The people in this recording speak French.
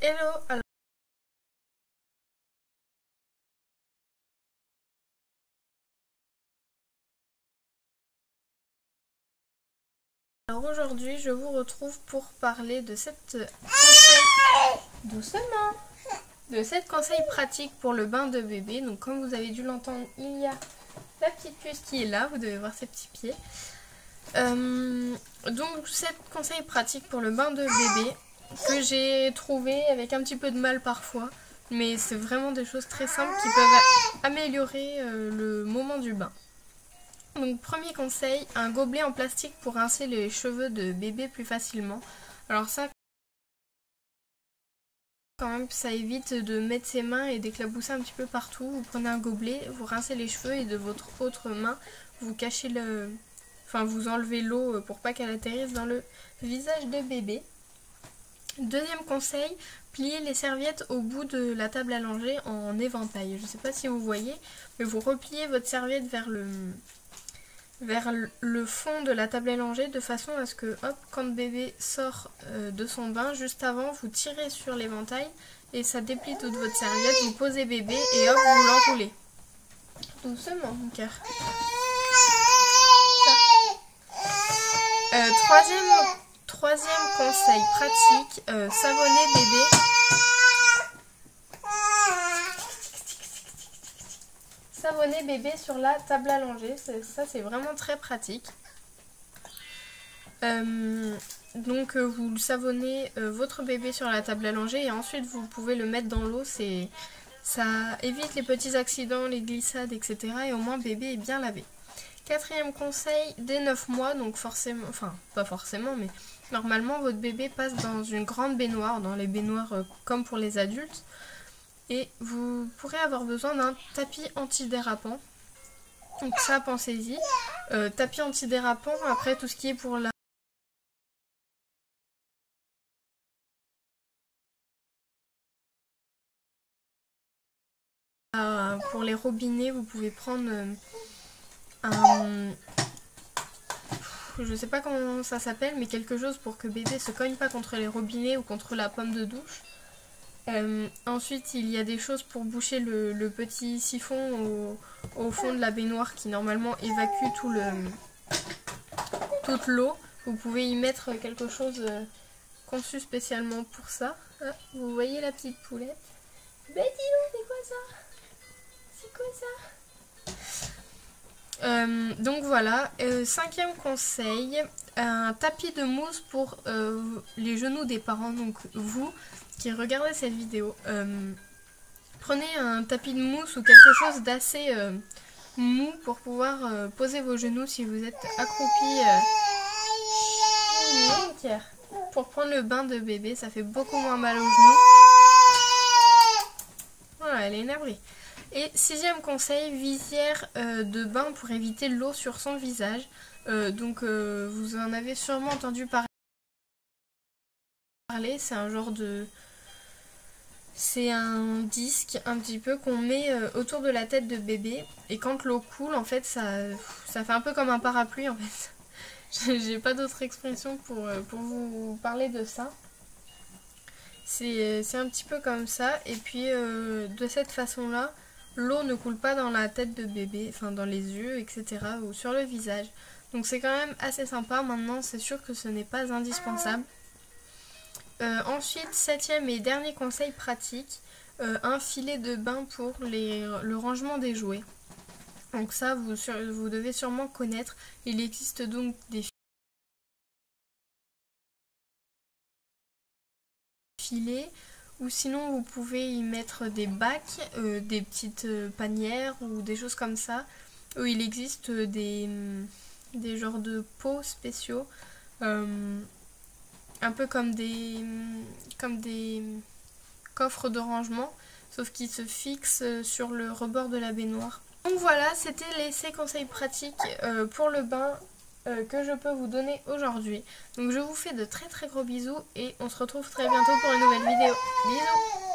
Hello. Alors aujourd'hui je vous retrouve pour parler de cette conseil pratique pour le bain de bébé. Donc comme vous avez dû l'entendre, il y a la petite puce qui est là, vous devez voir ses petits pieds. Donc cette conseil pratique pour le bain de bébé que j'ai trouvé avec un petit peu de mal parfois, mais c'est vraiment des choses très simples qui peuvent améliorer le moment du bain. Donc premier conseil, un gobelet en plastique pour rincer les cheveux de bébé plus facilement. Alors ça, quand même, ça évite de mettre ses mains et d'éclabousser un petit peu partout. Vous prenez un gobelet, vous rincez les cheveux et de votre autre main, vous cachez vous enlevez l'eau pour pas qu'elle atterrisse dans le visage de bébé. Deuxième conseil, pliez les serviettes au bout de la table à langer en éventail. Je ne sais pas si vous voyez, mais vous repliez votre serviette vers le fond de la table à langer de façon à ce que, hop, quand bébé sort de son bain, juste avant, vous tirez sur l'éventail et ça déplie toute votre serviette, vous posez bébé et hop, vous l'enroulez. Doucement, mon cœur. Troisième conseil pratique, savonner bébé. Savonner bébé sur la table à langer, ça c'est vraiment très pratique. Donc vous savonnez votre bébé sur la table à langer et ensuite vous pouvez le mettre dans l'eau. Ça évite les petits accidents, les glissades, etc. Et au moins bébé est bien lavé. Quatrième conseil, dès 9 mois, donc forcément, enfin pas forcément, mais normalement votre bébé passe dans une grande baignoire, dans les baignoires comme pour les adultes. Et vous pourrez avoir besoin d'un tapis antidérapant. Donc ça, pensez-y. Tapis antidérapant, après tout ce qui est pour pour les robinets, vous pouvez prendre je sais pas comment ça s'appelle, mais quelque chose pour que bébé se cogne pas contre les robinets ou contre la pomme de douche. Ensuite il y a des choses pour boucher le petit siphon au fond de la baignoire qui normalement évacue toute l'eau. Vous pouvez y mettre quelque chose conçu spécialement pour ça. Ah, vous voyez la petite poulette? Ben dis donc, c'est quoi ça? C'est quoi ça? Donc voilà, cinquième conseil, un tapis de mousse pour les genoux des parents, donc vous qui regardez cette vidéo, prenez un tapis de mousse ou quelque chose d'assez mou pour pouvoir poser vos genoux si vous êtes accroupi pour prendre le bain de bébé. Ça fait beaucoup moins mal aux genoux. Voilà, elle est énervée. Et sixième conseil, visière de bain pour éviter l'eau sur son visage. Vous en avez sûrement entendu parler. C'est un genre de... C'est un disque un petit peu qu'on met autour de la tête de bébé. Et quand l'eau coule, en fait, ça fait un peu comme un parapluie, en fait. J'ai pas d'autre expression pour vous parler de ça. C'est un petit peu comme ça. Et puis, de cette façon-là, l'eau ne coule pas dans la tête de bébé, enfin dans les yeux, etc. ou sur le visage. Donc c'est quand même assez sympa. Maintenant, c'est sûr que ce n'est pas indispensable. Ensuite, septième et dernier conseil pratique, un filet de bain pour le rangement des jouets. Donc ça, vous devez sûrement connaître. Il existe donc des filets, ou sinon vous pouvez y mettre des bacs, des petites panières ou des choses comme ça, où il existe des genres de pots spéciaux, un peu comme des coffres de rangement, sauf qu'ils se fixent sur le rebord de la baignoire. Donc voilà, c'était ces conseils pratiques pour le bain que je peux vous donner aujourd'hui. Donc je vous fais de très très gros bisous et on se retrouve très bientôt pour une nouvelle vidéo. Bisous!